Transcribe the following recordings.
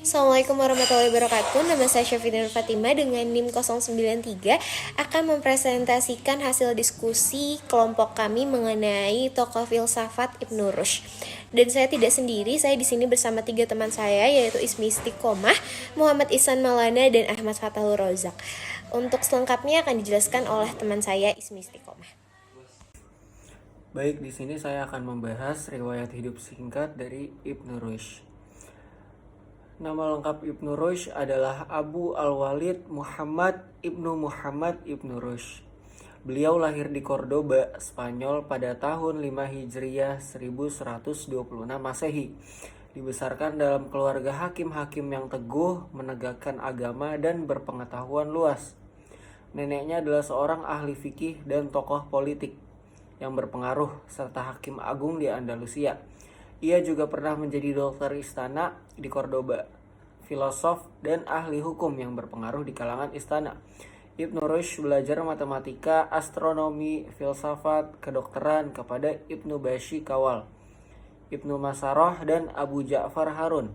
Assalamualaikum warahmatullahi wabarakatuh. Nama saya Syafina Nur Fatima dengan NIM 093 akan mempresentasikan hasil diskusi kelompok kami mengenai tokoh filsafat Ibnu Rushd. Dan saya tidak sendiri, saya di sini bersama 3 teman saya yaitu Ismi Istiqomah, Muhammad Ihsan Maulana dan Ahmad Fatahul Rozak. Untuk selengkapnya akan dijelaskan oleh teman saya Ismi Istiqomah. Baik, di sini saya akan membahas riwayat hidup singkat dari Ibnu Rushd. Nama lengkap Ibnu Rushd adalah Abu Al-Walid Muhammad Ibnu Rushd. Beliau lahir di Cordoba, Spanyol pada tahun 5 Hijriah 1126 Masehi. Dibesarkan dalam keluarga hakim-hakim yang teguh, menegakkan agama dan berpengetahuan luas. Neneknya adalah seorang ahli fikih dan tokoh politik yang berpengaruh serta hakim agung di Andalusia. Ia juga pernah menjadi dokter istana di Cordoba, filosof dan ahli hukum yang berpengaruh di kalangan istana. Ibnu Rushd belajar matematika, astronomi, filsafat, kedokteran kepada Ibnu Bashi Kawal, Ibnu Masarah dan Abu Ja'far Harun.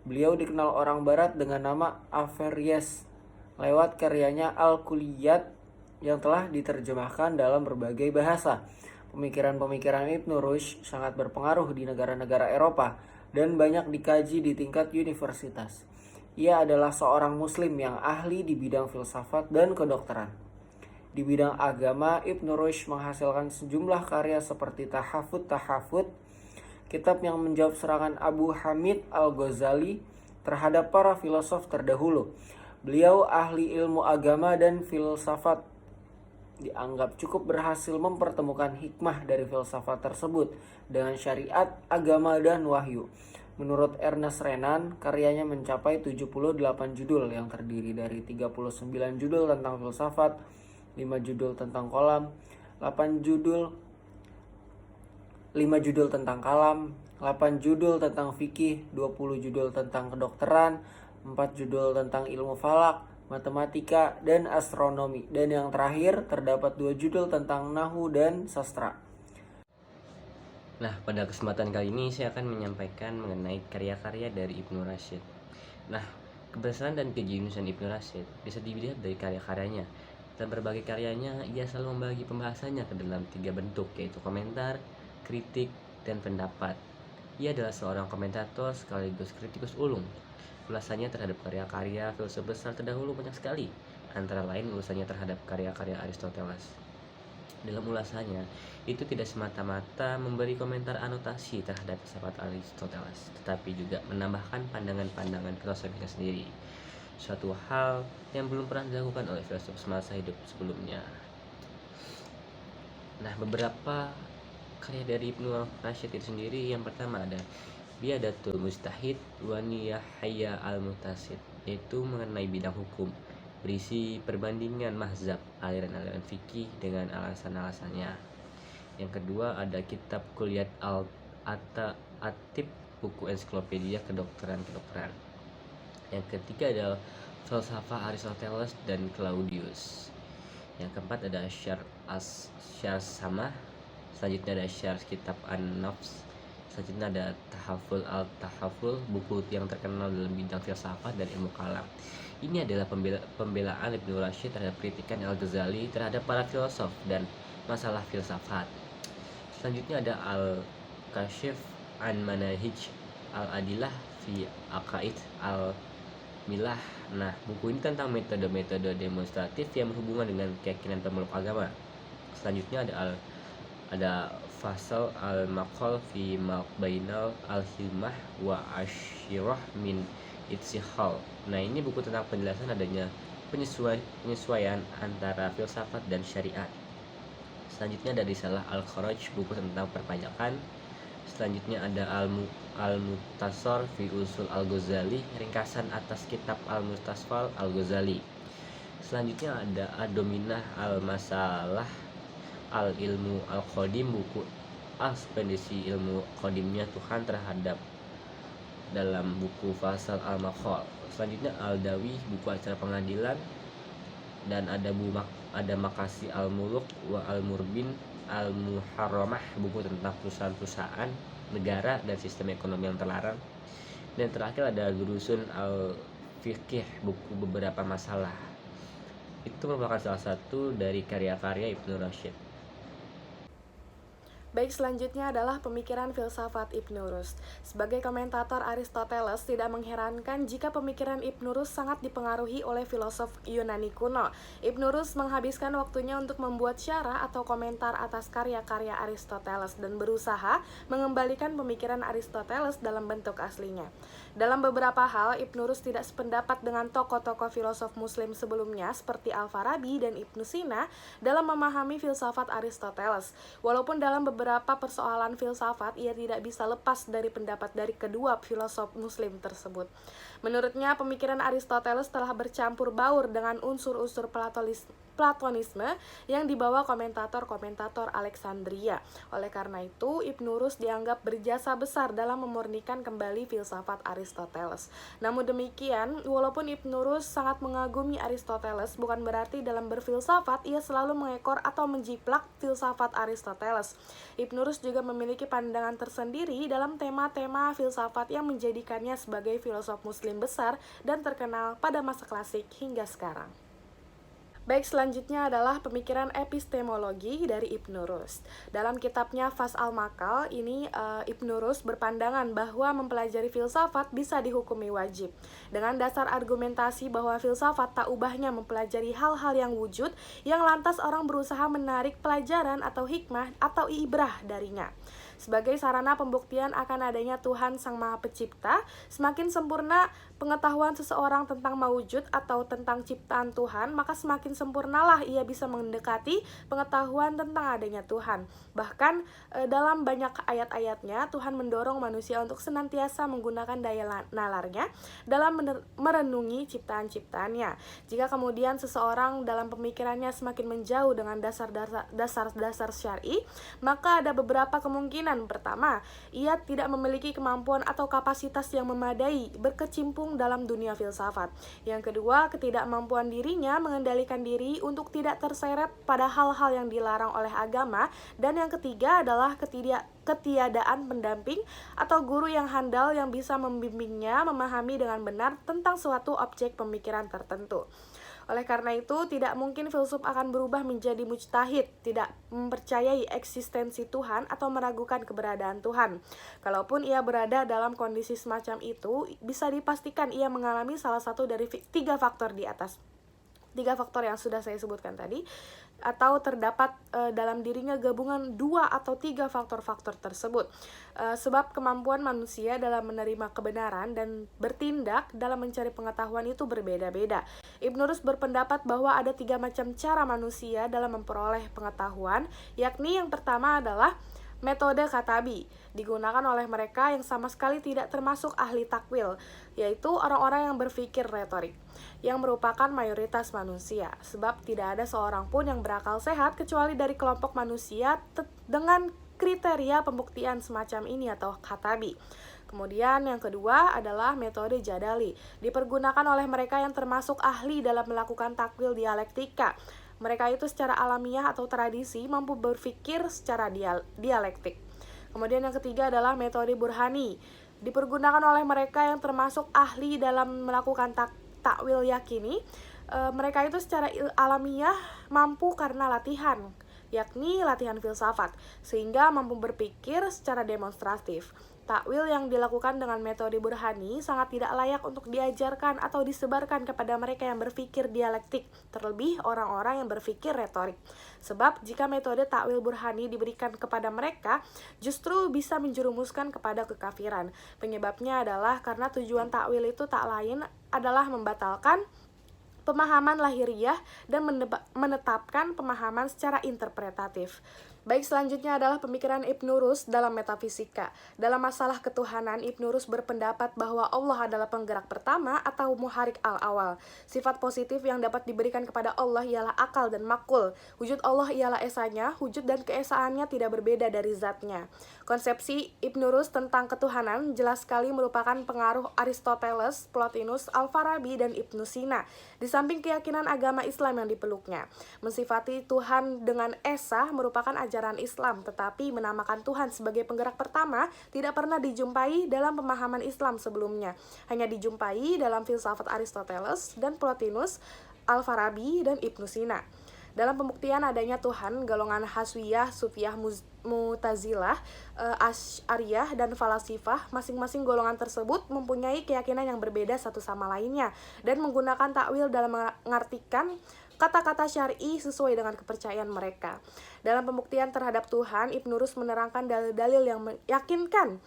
Beliau dikenal orang barat dengan nama Averroes lewat karyanya Al-Kulliyat yang telah diterjemahkan dalam berbagai bahasa. Pemikiran-pemikiran Ibnu Rushd sangat berpengaruh di negara-negara Eropa dan banyak dikaji di tingkat universitas. Ia adalah seorang muslim yang ahli di bidang filsafat dan kedokteran. Di bidang agama, Ibnu Rushd menghasilkan sejumlah karya seperti Tahafut, kitab yang menjawab serangan Abu Hamid Al-Ghazali terhadap para filosof terdahulu. Beliau ahli ilmu agama dan filsafat, dianggap cukup berhasil mempertemukan hikmah dari filsafat tersebut dengan syariat, agama, dan wahyu. Menurut Ernest Renan, karyanya mencapai 78 judul yang terdiri dari 39 judul tentang filsafat, 5 judul tentang kolam, 8 judul 5 judul tentang kalam, 8 judul tentang fikih, 20 judul tentang kedokteran, 4 judul tentang ilmu falak, matematika, dan astronomi. Dan yang terakhir, terdapat 2 judul tentang nahu dan sastra. Nah, pada kesempatan kali ini saya akan menyampaikan mengenai karya-karya dari Ibnu Rushd. Nah, kebesaran dan kejeniusan Ibnu Rushd bisa dilihat dari karya-karyanya. Dan berbagai karyanya, ia selalu membagi pembahasannya ke dalam 3 bentuk, yaitu komentar, kritik, dan pendapat. Ia adalah seorang komentator sekaligus kritikus ulung. Ulasannya terhadap karya-karya filsuf besar terdahulu banyak sekali, antara lain ulasannya terhadap karya-karya Aristoteles. Dalam ulasannya, itu tidak semata-mata memberi komentar anotasi terhadap filsafat Aristoteles, tetapi juga menambahkan pandangan-pandangan filosofinya sendiri, suatu hal yang belum pernah dilakukan oleh filsuf semasa hidup sebelumnya. Nah, beberapa karya dari Ibnu Rushd itu sendiri, yang pertama ada Biadatul Mujtahid wa Nihaya al-Muqtasid, yaitu mengenai bidang hukum, berisi perbandingan mazhab, aliran-aliran fikih dengan alasan-alasannya. Yang kedua ada kitab Kulliyat al-Atib, buku ensiklopedia kedokteran. Yang ketiga ada Falsafah Aristoteles dan Claudius. Yang keempat ada Syarh Samah. Selanjutnya ada Syarh Kitab An-Nafs. Selanjutnya ada Tahaful, buku yang terkenal dalam bidang filsafat dan ilmu kalam. Ini adalah pembelaan Ibnu Rushd terhadap kritikan Al-Ghazali terhadap para filosof dan masalah filsafat. Selanjutnya ada Al-Kashif an Manahij Al-Adilah fi Aqaid Al-Milah. Nah, buku ini tentang metode-metode demonstratif yang berhubungan dengan keyakinan pemeluk agama. Selanjutnya ada Fasal al-Maqal fi Bainal al-Hilmah wa Ashirah min Itsihal. Nah, ini buku tentang penjelasan adanya penyesuaian antara filsafat dan syariat. Selanjutnya ada Risalah Al-Kharaj, buku tentang perpajakan. Selanjutnya ada Al-Mukhtasar fi Usul Al-Ghazali, ringkasan atas kitab Al-Mustasfal Al-Ghazali. Selanjutnya ada Ad-Dominah Al-Masalah Al-Ilmu Al-Qadim, buku ekspedisi ilmu qadimnya Tuhan terhadap dalam buku Fasal Al-Maqal. Selanjutnya Al-Dawi, buku acara pengadilan. Dan ada Makasi Al-Muluk wa Al-Murbin Al-Muharramah, buku tentang perusahaan-perusahaan negara dan sistem ekonomi yang terlarang. Dan terakhir ada Durusun al-Fiqh, buku beberapa masalah. Itu merupakan salah satu dari karya-karya Ibnu Rushd. Baik, selanjutnya adalah pemikiran filsafat Ibnu Rushd. Sebagai komentator Aristoteles, tidak mengherankan jika pemikiran Ibnu Rushd sangat dipengaruhi oleh filosof Yunani kuno. Ibnu Rushd menghabiskan waktunya untuk membuat syarah atau komentar atas karya-karya Aristoteles dan berusaha mengembalikan pemikiran Aristoteles dalam bentuk aslinya. Dalam beberapa hal, Ibnu Rushd tidak sependapat dengan tokoh-tokoh filosof muslim sebelumnya seperti Al-Farabi dan Ibnu Sina dalam memahami filsafat Aristoteles. Walaupun dalam beberapa persoalan filsafat ia tidak bisa lepas dari pendapat dari kedua filosof muslim tersebut. Menurutnya, pemikiran Aristoteles telah bercampur baur dengan unsur-unsur Platonisme yang dibawa komentator-komentator Alexandria. Oleh karena itu, Ibnu Rushd dianggap berjasa besar dalam memurnikan kembali filsafat Aristoteles. Namun demikian, walaupun Ibnu Rushd sangat mengagumi Aristoteles, bukan berarti dalam berfilsafat ia selalu mengekor atau menjiplak filsafat Aristoteles. Ibnu Rushd juga memiliki pandangan tersendiri dalam tema-tema filsafat yang menjadikannya sebagai filosof muslim besar dan terkenal pada masa klasik hingga sekarang. Baik, selanjutnya adalah pemikiran epistemologi dari Ibnu Rushd. Dalam kitabnya Fas al-Maqal ini, Ibnu Rushd berpandangan bahwa mempelajari filsafat bisa dihukumi wajib. Dengan dasar argumentasi bahwa filsafat tak ubahnya mempelajari hal-hal yang wujud, yang lantas orang berusaha menarik pelajaran atau hikmah atau ibrah darinya. Sebagai sarana pembuktian akan adanya Tuhan Sang Maha Pencipta, semakin sempurna pengetahuan seseorang tentang maujud atau tentang ciptaan Tuhan, maka semakin sempurnalah ia bisa mendekati pengetahuan tentang adanya Tuhan. Bahkan dalam banyak ayat-ayatnya, Tuhan mendorong manusia untuk senantiasa menggunakan daya nalarnya dalam merenungi ciptaan-ciptaannya. Jika kemudian seseorang dalam pemikirannya semakin menjauh dengan dasar-dasar syar'i, maka ada beberapa kemungkinan. Pertama, ia tidak memiliki kemampuan atau kapasitas yang memadai berkecimpung dalam dunia filsafat. Yang kedua, ketidakmampuan dirinya mengendalikan diri untuk tidak terseret pada hal-hal yang dilarang oleh agama. Dan yang ketiga adalah ketiadaan pendamping atau guru yang handal yang bisa membimbingnya memahami dengan benar tentang suatu objek pemikiran tertentu. Oleh karena itu, tidak mungkin filsuf akan berubah menjadi mujtahid, tidak mempercayai eksistensi Tuhan atau meragukan keberadaan Tuhan. Kalaupun ia berada dalam kondisi semacam itu, bisa dipastikan ia mengalami salah satu dari 3 faktor di atas. 3 faktor yang sudah saya sebutkan tadi, atau terdapat dalam dirinya gabungan 2 atau 3 faktor-faktor tersebut. Sebab kemampuan manusia dalam menerima kebenaran dan bertindak dalam mencari pengetahuan itu berbeda-beda. Ibnu Rushd berpendapat bahwa ada 3 macam cara manusia dalam memperoleh pengetahuan, yakni yang pertama adalah metode katabi, digunakan oleh mereka yang sama sekali tidak termasuk ahli takwil, yaitu orang-orang yang berpikir retorik, yang merupakan mayoritas manusia, sebab tidak ada seorang pun yang berakal sehat kecuali dari kelompok manusia dengan kriteria pembuktian semacam ini atau katabi. Kemudian yang kedua adalah metode jadali, dipergunakan oleh mereka yang termasuk ahli dalam melakukan takwil dialektika. Mereka itu secara alamiah atau tradisi mampu berpikir secara dialektik. Kemudian yang ketiga adalah metode burhani, dipergunakan oleh mereka yang termasuk ahli dalam melakukan takwil yakini. Mereka itu secara alamiah mampu karena latihan, yakni latihan filsafat, sehingga mampu berpikir secara demonstratif. Takwil yang dilakukan dengan metode burhani sangat tidak layak untuk diajarkan atau disebarkan kepada mereka yang berpikir dialektik, terlebih orang-orang yang berpikir retorik. Sebab jika metode takwil burhani diberikan kepada mereka, justru bisa menjerumuskan kepada kekafiran. Penyebabnya adalah karena tujuan takwil itu tak lain adalah membatalkan pemahaman lahiriah dan menetapkan pemahaman secara interpretatif. Baik, selanjutnya adalah pemikiran Ibnu Rushd dalam metafisika. Dalam masalah ketuhanan, Ibnu Rushd berpendapat bahwa Allah adalah penggerak pertama atau muharik al-awal. Sifat positif yang dapat diberikan kepada Allah ialah akal dan makul. Wujud Allah ialah esanya, wujud dan keesaannya tidak berbeda dari zatnya. Konsepsi Ibnu Rushd tentang ketuhanan jelas sekali merupakan pengaruh Aristoteles, Plotinus, Al-Farabi, dan Ibnu Sina. Di samping keyakinan agama Islam yang dipeluknya, mensifati Tuhan dengan esa merupakan ajaran ajaran Islam, tetapi menamakan Tuhan sebagai penggerak pertama tidak pernah dijumpai dalam pemahaman Islam sebelumnya. Hanya dijumpai dalam filsafat Aristoteles dan Plotinus, Al-Farabi, dan Ibnu Sina. Dalam pembuktian adanya Tuhan, golongan Haswiyah, Sufiyah, Mu'tazilah, Asy'ariyah, dan Falasifah, masing-masing golongan tersebut mempunyai keyakinan yang berbeda satu sama lainnya dan menggunakan takwil dalam mengartikan kata-kata syar'i sesuai dengan kepercayaan mereka. Dalam pembuktian terhadap Tuhan, Ibnu Rus menerangkan dalil-dalil yang meyakinkan,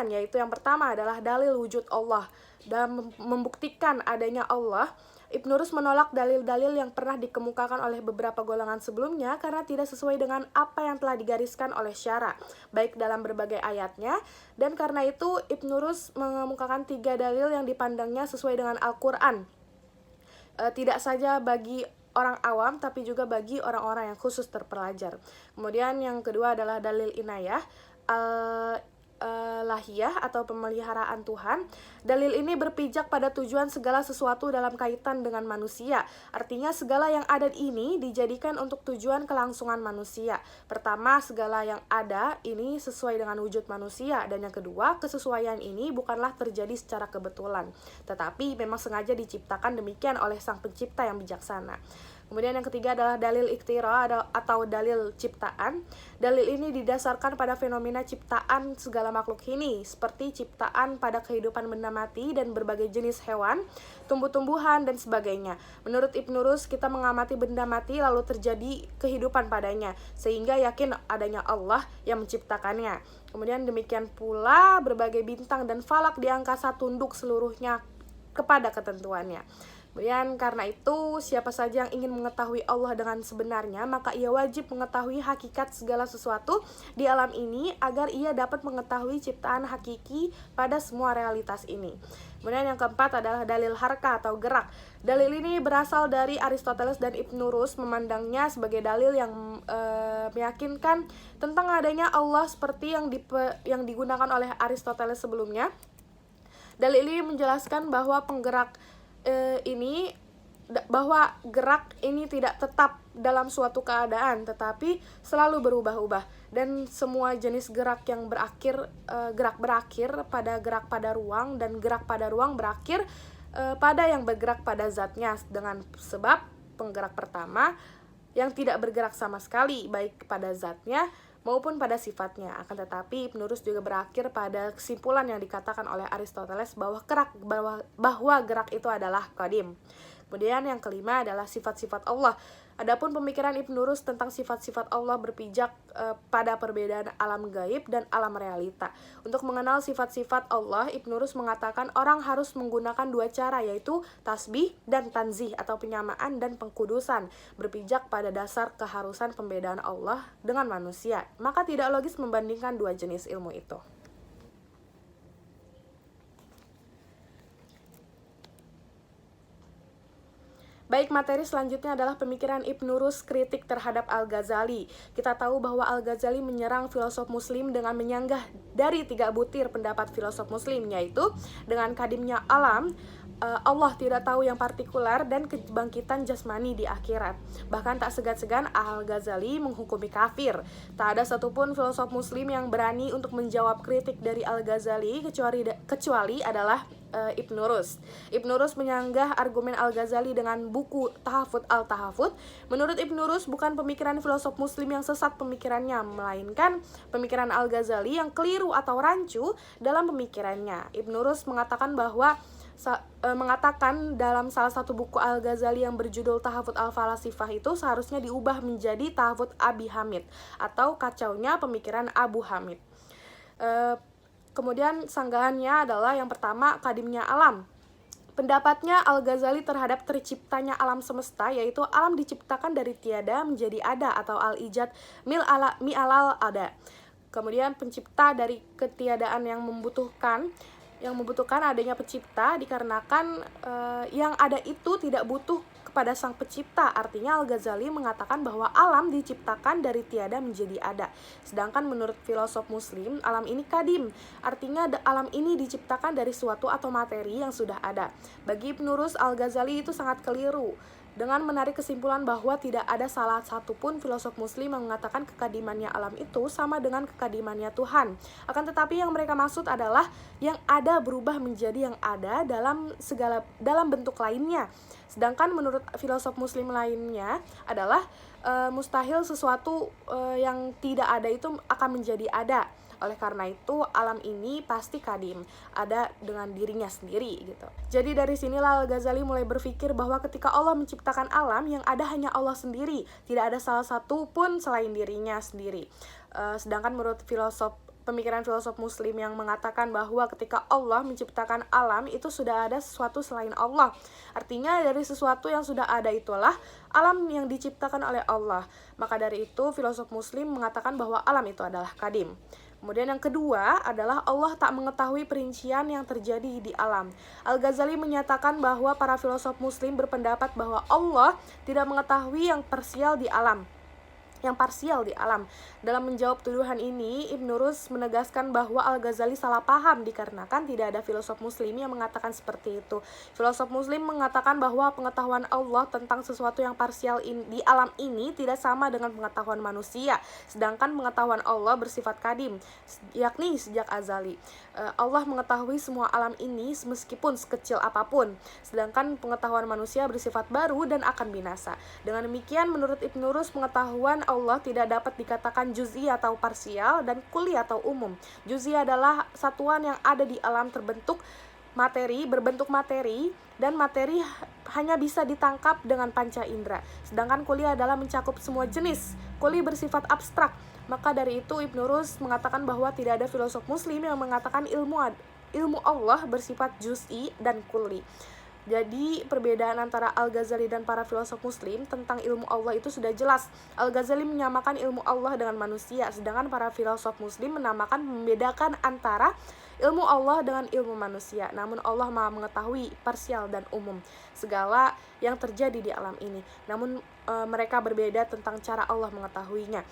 yaitu yang pertama adalah dalil wujud Allah. Dalam membuktikan adanya Allah, Ibnu Rus menolak dalil-dalil yang pernah dikemukakan oleh beberapa golongan sebelumnya karena tidak sesuai dengan apa yang telah digariskan oleh syara, baik dalam berbagai ayatnya, dan karena itu Ibnu Rus mengemukakan 3 dalil yang dipandangnya sesuai dengan Al-Quran, tidak saja bagi orang awam tapi juga bagi orang-orang yang khusus terpelajar. Kemudian yang kedua adalah dalil inayah, lahiyah atau pemeliharaan Tuhan. Dalil ini berpijak pada tujuan segala sesuatu dalam kaitan dengan manusia. Artinya segala yang ada ini dijadikan untuk tujuan kelangsungan manusia. Pertama, segala yang ada ini sesuai dengan wujud manusia, dan yang kedua, kesesuaian ini bukanlah terjadi secara kebetulan, tetapi memang sengaja diciptakan demikian oleh Sang Pencipta yang bijaksana. Kemudian yang ketiga adalah dalil iktira atau dalil ciptaan. Dalil ini didasarkan pada fenomena ciptaan segala makhluk ini, seperti ciptaan pada kehidupan benda mati dan berbagai jenis hewan, tumbuh-tumbuhan, dan sebagainya. Menurut Ibnu Rus, kita mengamati benda mati lalu terjadi kehidupan padanya, sehingga yakin adanya Allah yang menciptakannya. Kemudian demikian pula berbagai bintang dan falak di angkasa tunduk seluruhnya kepada ketentuannya. Kemudian karena itu, siapa saja yang ingin mengetahui Allah dengan sebenarnya, maka ia wajib mengetahui hakikat segala sesuatu di alam ini agar ia dapat mengetahui ciptaan hakiki pada semua realitas ini. Kemudian yang keempat adalah dalil harka atau gerak. Dalil ini berasal dari Aristoteles dan Ibnu Rus memandangnya sebagai dalil yang meyakinkan tentang adanya Allah seperti yang digunakan oleh Aristoteles sebelumnya. Dalil ini menjelaskan bahwa bahwa gerak ini tidak tetap dalam suatu keadaan, tetapi selalu berubah-ubah, dan semua jenis gerak yang gerak berakhir pada gerak pada ruang, dan gerak pada ruang berakhir pada yang bergerak pada zatnya, dengan sebab penggerak pertama yang tidak bergerak sama sekali baik pada zatnya maupun pada sifatnya. Akan tetapi Ibnu Rus juga berakhir pada kesimpulan yang dikatakan oleh Aristoteles bahwa gerak itu adalah qadim. Kemudian yang kelima adalah sifat-sifat Allah. Adapun pemikiran Ibnu Rus tentang sifat-sifat Allah berpijak pada perbedaan alam gaib dan alam realita. Untuk mengenal sifat-sifat Allah, Ibnu Rus mengatakan orang harus menggunakan 2 cara, yaitu tasbih dan tanzih atau penyamaan dan pengkudusan, berpijak pada dasar keharusan pembedaan Allah dengan manusia. Maka tidak logis membandingkan 2 jenis ilmu itu. Baik, materi selanjutnya adalah pemikiran Ibnu Rus kritik terhadap Al-Ghazali. Kita tahu bahwa Al-Ghazali menyerang filosof muslim dengan menyanggah dari 3 butir pendapat filosof muslim, yaitu dengan kadimnya alam, Allah tidak tahu yang partikular, dan kebangkitan jasmani di akhirat. Bahkan tak segan-segan Al-Ghazali menghukumi kafir. Tak ada satupun filosof muslim yang berani untuk menjawab kritik dari Al-Ghazali kecuali adalah Ibnu Rus. Ibnu Rus menyanggah argumen Al-Ghazali dengan buku Tahafut al-Tahafut. Menurut Ibnu Rus, bukan pemikiran filosof muslim yang sesat pemikirannya, melainkan pemikiran Al-Ghazali yang keliru atau rancu dalam pemikirannya. Ibnu Rus mengatakan dalam salah satu buku Al-Ghazali yang berjudul Tahafut al-Falasifah itu seharusnya diubah menjadi Tahafut Abi Hamid atau kacaunya pemikiran Abu Hamid. Kemudian sanggahannya adalah yang pertama, kadimnya alam. Pendapatnya Al-Ghazali terhadap terciptanya alam semesta, yaitu alam diciptakan dari tiada menjadi ada atau al-ijad mi'alal ada. Kemudian pencipta dari ketiadaan yang membutuhkan adanya pencipta dikarenakan yang ada itu tidak butuh kepada sang pencipta. Artinya Al-Ghazali mengatakan bahwa alam diciptakan dari tiada menjadi ada. Sedangkan menurut filosof muslim, alam ini kadim. Artinya alam ini diciptakan dari suatu atau materi yang sudah ada. Bagi Ibnu Rus, Al-Ghazali itu sangat keliru. dengan menarik kesimpulan bahwa tidak ada salah satu pun filosof muslim yang mengatakan kekadimannya alam itu sama dengan kekadimannya Tuhan. Akan tetapi yang mereka maksud adalah yang ada berubah menjadi yang ada dalam bentuk lainnya. Sedangkan menurut filosof muslim lainnya adalah mustahil sesuatu yang tidak ada itu akan menjadi ada. Oleh karena itu alam ini pasti kadim, ada dengan dirinya sendiri gitu. Jadi dari sinilah Al-Ghazali mulai berpikir bahwa ketika Allah menciptakan alam, yang ada hanya Allah sendiri, tidak ada salah satu pun selain dirinya sendiri. Sedangkan menurut pemikiran filosof muslim yang mengatakan bahwa ketika Allah menciptakan alam itu sudah ada sesuatu selain Allah. Artinya dari sesuatu yang sudah ada itulah alam yang diciptakan oleh Allah. Maka dari itu filosof muslim mengatakan bahwa alam itu adalah kadim. Kemudian yang kedua adalah Allah tak mengetahui perincian yang terjadi di alam. Al-Ghazali menyatakan bahwa para filosof muslim berpendapat bahwa Allah tidak mengetahui yang parsial di alam. Dalam menjawab tuduhan ini, Ibn Rushd menegaskan bahwa Al-Ghazali salah paham dikarenakan tidak ada filosof muslim yang mengatakan seperti itu. Filosof muslim mengatakan bahwa pengetahuan Allah tentang sesuatu yang parsial di alam ini tidak sama dengan pengetahuan manusia, sedangkan pengetahuan Allah bersifat kadim, yakni sejak azali. Allah mengetahui semua alam ini meskipun sekecil apapun, sedangkan pengetahuan manusia bersifat baru dan akan binasa. Dengan demikian, menurut Ibn Rushd, pengetahuan Allah tidak dapat dikatakan juz'i atau parsial dan kulli atau umum. Juz'i adalah satuan yang ada di alam berbentuk materi, dan materi hanya bisa ditangkap dengan panca indera. Sedangkan kulli adalah mencakup semua jenis. Kulli bersifat abstrak. Maka dari itu Ibn Rushd mengatakan bahwa tidak ada filosof muslim yang mengatakan ilmu Allah bersifat juz'i dan kulli. Jadi perbedaan antara Al-Ghazali dan para filosof muslim tentang ilmu Allah itu sudah jelas. Al-Ghazali menyamakan ilmu Allah dengan manusia, sedangkan para filosof muslim membedakan antara ilmu Allah dengan ilmu manusia. Namun Allah Maha mengetahui parsial dan umum segala yang terjadi di alam ini. Namun mereka berbeda tentang cara Allah mengetahuinya.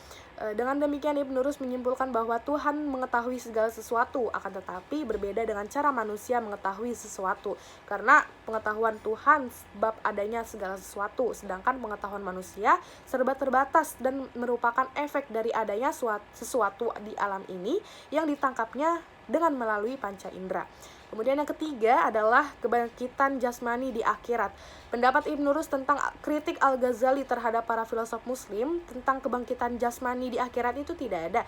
Dengan demikian Ibn Rushd menyimpulkan bahwa Tuhan mengetahui segala sesuatu, akan tetapi berbeda dengan cara manusia mengetahui sesuatu. Karena pengetahuan Tuhan sebab adanya segala sesuatu, sedangkan pengetahuan manusia serba terbatas dan merupakan efek dari adanya sesuatu di alam ini yang ditangkapnya dengan melalui panca indera. Kemudian yang ketiga adalah kebangkitan jasmani di akhirat. Pendapat Ibn Rushd tentang kritik Al-Ghazali terhadap para filosof muslim tentang kebangkitan jasmani di akhirat itu tidak ada.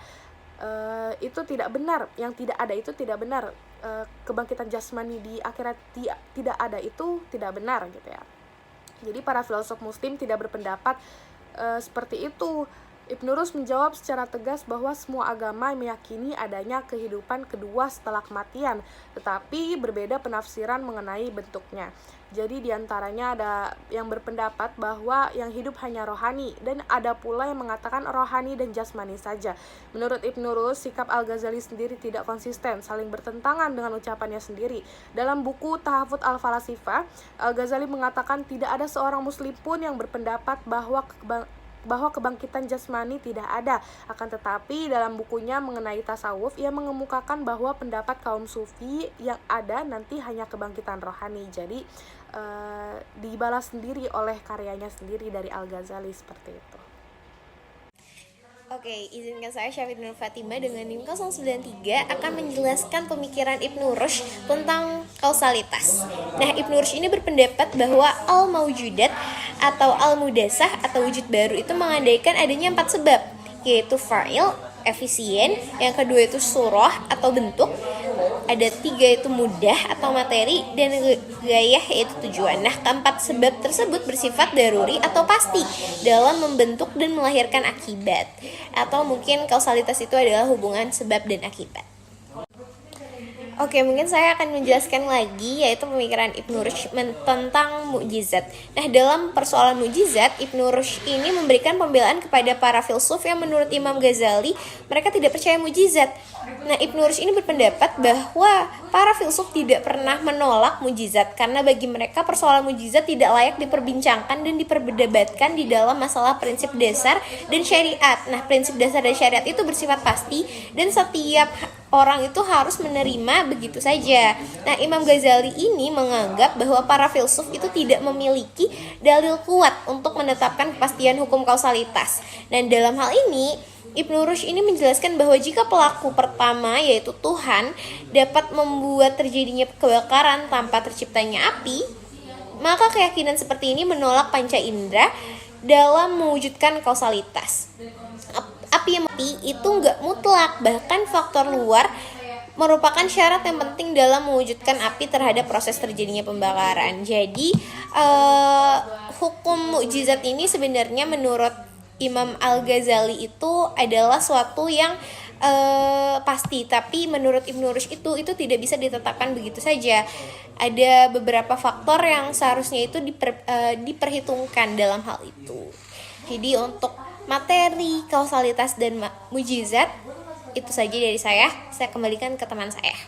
Itu tidak benar. Yang tidak ada itu tidak benar. Kebangkitan jasmani di akhirat tidak ada itu tidak benar gitu ya. Jadi para filosof muslim tidak berpendapat seperti itu. Ibn Rushd menjawab secara tegas bahwa semua agama meyakini adanya kehidupan kedua setelah kematian, tetapi berbeda penafsiran mengenai bentuknya. Jadi diantaranya ada yang berpendapat bahwa yang hidup hanya rohani, dan ada pula yang mengatakan rohani dan jasmani saja. Menurut Ibn Rushd, sikap Al-Ghazali sendiri tidak konsisten, saling bertentangan dengan ucapannya sendiri. Dalam buku Tahafut Al-Falasifah, Al-Ghazali mengatakan tidak ada seorang muslim pun yang berpendapat bahwa kebangkitan jasmani tidak ada. Akan tetapi dalam bukunya mengenai tasawuf, ia mengemukakan bahwa pendapat kaum sufi yang ada nanti hanya kebangkitan rohani. Jadi dibalas sendiri oleh karyanya sendiri dari Al-Ghazali seperti itu. Oke, izinkan saya Syafid Nur Fatimah dengan NIM 093 akan menjelaskan pemikiran Ibn Rushd tentang kausalitas. Nah, Ibn Rushd ini berpendapat bahwa al-mawjudat atau al-mudasah atau wujud baru itu mengandaikan adanya 4 sebab, yaitu fa'il, efisien, yang kedua itu surah atau bentuk, ada 3 itu mudah atau materi, dan gayah yaitu tujuan. Nah, keempat sebab tersebut bersifat daruri atau pasti dalam membentuk dan melahirkan akibat. Atau mungkin kausalitas itu adalah hubungan sebab dan akibat. Oke, mungkin saya akan menjelaskan lagi yaitu pemikiran Ibn Rushd tentang mukjizat. Nah, dalam persoalan mukjizat, Ibn Rushd ini memberikan pembelaan kepada para filsuf yang menurut Imam Ghazali mereka tidak percaya mukjizat. Nah, Ibn Rushd ini berpendapat bahwa para filsuf tidak pernah menolak mukjizat karena bagi mereka persoalan mukjizat tidak layak diperbincangkan dan diperdebatkan di dalam masalah prinsip dasar dan syariat. Nah, prinsip dasar dan syariat itu bersifat pasti dan setiap orang itu harus menerima begitu saja. Nah, Imam Ghazali ini menganggap bahwa para filsuf itu tidak memiliki dalil kuat untuk menetapkan kepastian hukum kausalitas. Dan dalam hal ini, Ibnu Rushd ini menjelaskan bahwa jika pelaku pertama, yaitu Tuhan, dapat membuat terjadinya kebakaran tanpa terciptanya api, maka keyakinan seperti ini menolak panca indera dalam mewujudkan kausalitas. Api yang mati itu nggak mutlak, bahkan faktor luar merupakan syarat yang penting dalam mewujudkan api terhadap proses terjadinya pembakaran. Jadi hukum mukjizat ini sebenarnya menurut Imam Al-Ghazali itu adalah suatu yang pasti, tapi menurut Ibnu Rushd itu tidak bisa ditetapkan begitu saja. Ada beberapa faktor yang seharusnya itu diperhitungkan dalam hal itu. Jadi untuk materi, kausalitas, dan mujizat itu saja dari saya kembalikan ke teman saya.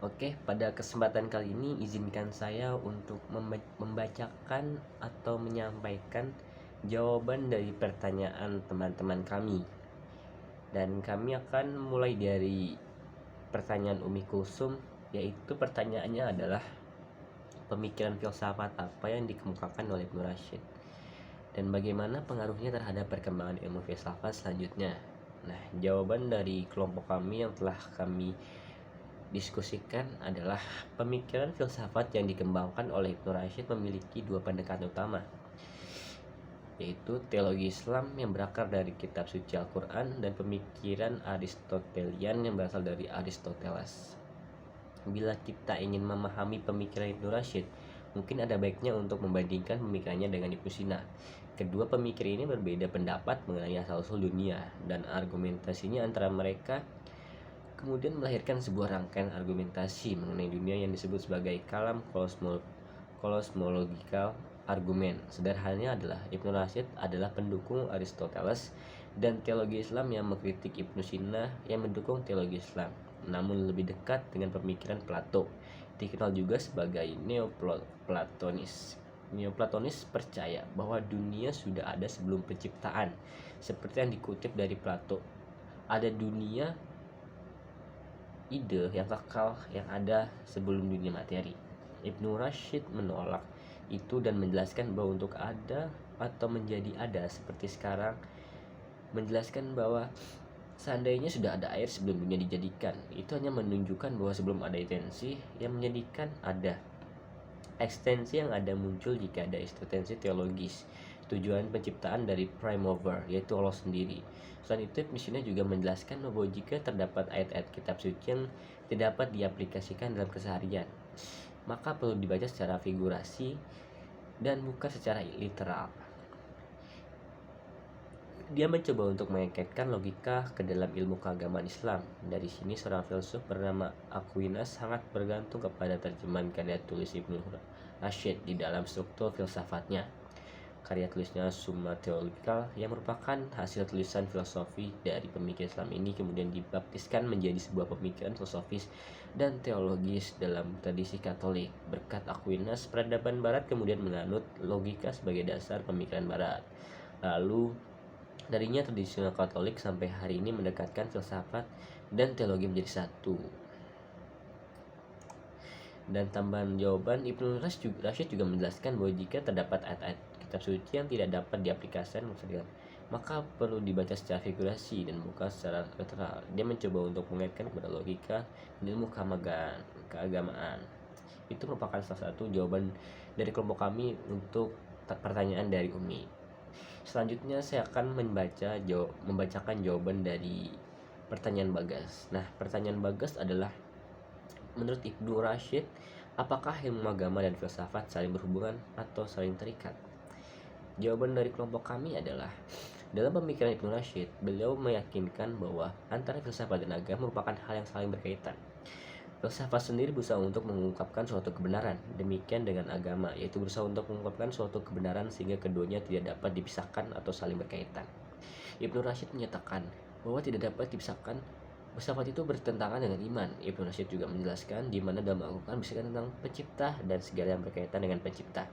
Oke, pada kesempatan kali ini izinkan saya untuk membacakan atau menyampaikan jawaban dari pertanyaan teman-teman kami. Dan kami akan mulai dari pertanyaan Umi Kulsum, yaitu pertanyaannya adalah pemikiran filsafat apa yang dikemukakan oleh Ibnu Rushd dan bagaimana pengaruhnya terhadap perkembangan ilmu filsafat selanjutnya. Nah, jawaban dari kelompok kami yang telah kami diskusikan adalah pemikiran filsafat yang dikembangkan oleh Ibnu Rushd memiliki dua pendekatan utama, yaitu teologi Islam yang berakar dari kitab suci Al-Quran dan pemikiran Aristotelian yang berasal dari Aristoteles. Bila kita ingin memahami pemikiran Ibnu Rushd, mungkin ada baiknya untuk membandingkan pemikirannya dengan Ibnu Sina. Kedua pemikir ini berbeda pendapat mengenai asal-usul dunia, dan argumentasinya antara mereka kemudian melahirkan sebuah rangkaian argumentasi mengenai dunia yang disebut sebagai kalam kosmological argumen. Sederhananya adalah Ibnu Rushd adalah pendukung Aristoteles dan teologi Islam yang mengkritik Ibnu Sina yang mendukung teologi Islam, namun lebih dekat dengan pemikiran Plato, dikenal juga sebagai Neoplatonis. Neoplatonis percaya bahwa dunia sudah ada sebelum penciptaan, seperti yang dikutip dari Plato. Ada dunia ide yang kekal yang ada sebelum dunia materi. Ibnu Rushd menolak itu dan menjelaskan bahwa untuk ada atau menjadi ada seperti sekarang, menjelaskan bahwa seandainya sudah ada air sebelum dunia dijadikan, itu hanya menunjukkan bahwa sebelum ada intensi yang menjadikan ada. Ekstensi yang ada muncul jika ada eksistensi teologis, tujuan penciptaan dari prime mover, yaitu Allah sendiri. Selain itu, Ibnu Sina juga menjelaskan bahwa jika terdapat ayat-ayat kitab suci yang tidak dapat diaplikasikan dalam keseharian, maka perlu dibaca secara figurasi dan bukan secara literal. Dia mencoba untuk mengaitkan logika ke dalam ilmu keagamaan Islam. Dari sini seorang filsuf bernama Aquinas sangat bergantung kepada terjemahan karya tulis Ibnu Rushd di dalam struktur filsafatnya. Karya tulisnya Summa Theologica yang merupakan hasil tulisan filosofi dari pemikir Islam ini kemudian dibaptiskan menjadi sebuah pemikiran filosofis dan teologis dalam tradisi Katolik. Berkat Aquinas, peradaban Barat kemudian menganut logika sebagai dasar pemikiran Barat. Lalu darinya tradisi Katolik sampai hari ini mendekatkan filsafat dan teologi menjadi satu. Dan tambahan jawaban, Ibnu Rushd juga menjelaskan bahwa jika terdapat ayat-ayat kitab suci yang tidak dapat diaplikasikan, maka perlu dibaca secara figurasi dan bukan secara literal. Dia mencoba untuk mengaitkan kepada logika dan ilmu keagamaan. Itu merupakan salah satu jawaban dari kelompok kami untuk pertanyaan dari Umi. Selanjutnya saya akan membacakan jawaban dari pertanyaan Bagas. Nah, pertanyaan Bagas adalah, menurut Ibnu Rushd, apakah ilmu agama dan filsafat saling berhubungan atau saling terikat? Jawaban dari kelompok kami adalah, dalam pemikiran Ibnu Rushd, beliau meyakinkan bahwa antara filsafat dan agama merupakan hal yang saling berkaitan. Filsafat sendiri berusaha untuk mengungkapkan suatu kebenaran, demikian dengan agama, yaitu berusaha untuk mengungkapkan suatu kebenaran sehingga keduanya tidak dapat dipisahkan atau saling berkaitan. Ibnu Rushd menyatakan bahwa tidak dapat dipisahkan. Filsafat itu bertentangan dengan iman. Ibnu Rushd juga menjelaskan di mana dalam Al-Quran bercerita tentang pencipta dan segala yang berkaitan dengan pencipta.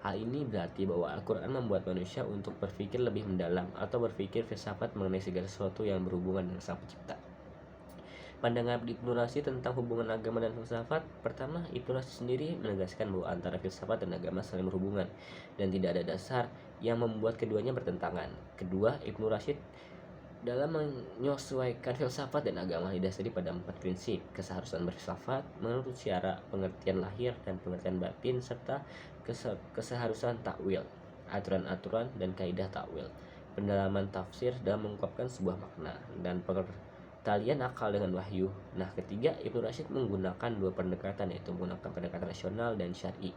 Hal ini berarti bahwa Al-Quran membuat manusia untuk berpikir lebih mendalam atau berpikir filsafat mengenai segala sesuatu yang berhubungan dengan sang pencipta. Pandangan Ibnu Rushd tentang hubungan agama dan filsafat. Pertama, Ibnu Rushd sendiri menegaskan bahwa antara filsafat dan agama saling berhubungan dan tidak ada dasar yang membuat keduanya bertentangan. Kedua, Ibnu Rushd dalam menyesuaikan filsafat dan agama didasari pada 4 prinsip: keseharusan berfilsafat menurut syara, pengertian lahir dan pengertian batin, serta keseharusan takwil, aturan-aturan dan kaidah takwil, pendalaman tafsir dalam mengungkapkan sebuah makna, dan talian akal dengan wahyu. Nah, ketiga, Ibnu Rushd menggunakan 2 pendekatan, yaitu menggunakan pendekatan rasional dan syar'i.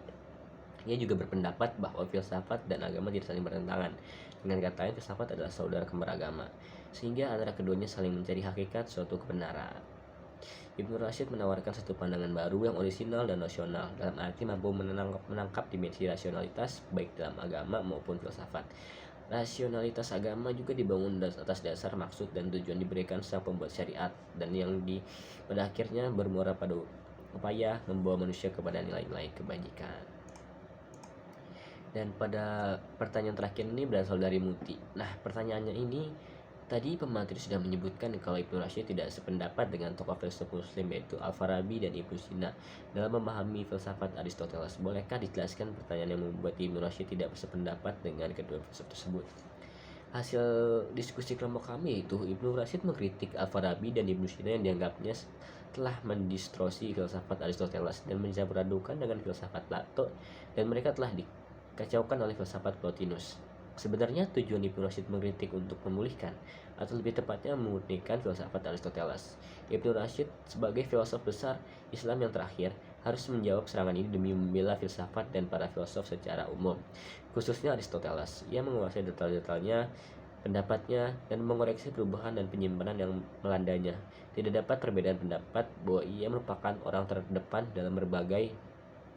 Ia juga berpendapat bahwa filsafat dan agama tidak saling bertentangan. Dengan kata lain, filsafat adalah saudara kembar agama, sehingga antara keduanya saling mencari hakikat suatu kebenaran. Ibnu Rushd menawarkan satu pandangan baru yang orisinal dan rasional, dalam arti mampu menangkap dimensi rasionalitas baik dalam agama maupun filsafat. Rasionalitas agama juga dibangun atas dasar maksud dan tujuan diberikan sang pembuat syariat, dan yang pada akhirnya bermuara pada upaya membawa manusia kepada nilai-nilai kebajikan. Dan pada pertanyaan terakhir ini berasal dari Muti. Nah, pertanyaannya ini, tadi pemateri sudah menyebutkan kalau Ibnu Rushd tidak sependapat dengan tokoh filsuf muslim yaitu Al-Farabi dan Ibnu Sina dalam memahami filsafat Aristoteles. Bolehkah dijelaskan pertanyaan yang membuat Ibnu Rushd tidak bersependapat dengan kedua filsuf tersebut? Hasil diskusi kelompok kami itu, Ibnu Rushd mengkritik Al-Farabi dan Ibnu Sina yang dianggapnya telah mendistorsi filsafat Aristoteles dan mencampur adukan dengan filsafat Plato, dan mereka telah dikacaukan oleh filsafat Plotinus. Sebenarnya tujuan Ibnu Rushd mengkritik untuk memulihkan, atau lebih tepatnya memurnikan filsafat Aristoteles. Ibnu Rushd sebagai filosof besar Islam yang terakhir harus menjawab serangan ini demi membela filsafat dan para filosof secara umum, khususnya Aristoteles. Ia menguasai detail-detailnya pendapatnya dan mengoreksi perubahan dan penyimpanan yang melandanya. Tidak dapat perbedaan pendapat bahwa ia merupakan orang terdepan dalam berbagai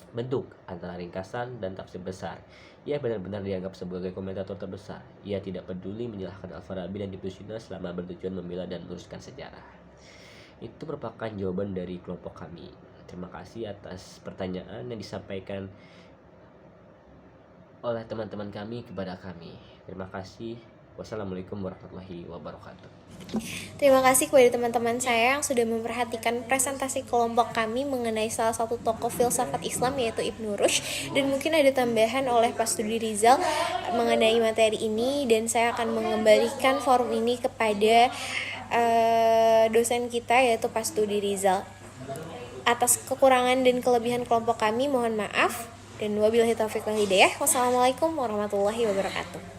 bentuk antara ringkasan dan tafsir besar. Ia benar-benar dianggap sebagai komentator terbesar. Ia tidak peduli menyalahkan Al-Farabi dan Ibnu Sina selama bertujuan membela dan meluruskan sejarah. Itu merupakan jawaban dari kelompok kami. Terima kasih atas pertanyaan yang disampaikan oleh teman-teman kami kepada kami. Terima kasih. Wassalamualaikum warahmatullahi wabarakatuh. Terima kasih kepada teman-teman saya yang sudah memperhatikan presentasi kelompok kami mengenai salah satu tokoh filsafat Islam yaitu Ibnu Rushd, dan mungkin ada tambahan oleh Pak Studi Rizal mengenai materi ini, dan saya akan mengembalikan forum ini kepada dosen kita yaitu Pak Studi Rizal. Atas kekurangan dan kelebihan kelompok kami mohon maaf, dan wabillahi taufiq wal hidayah. Wassalamualaikum warahmatullahi wabarakatuh.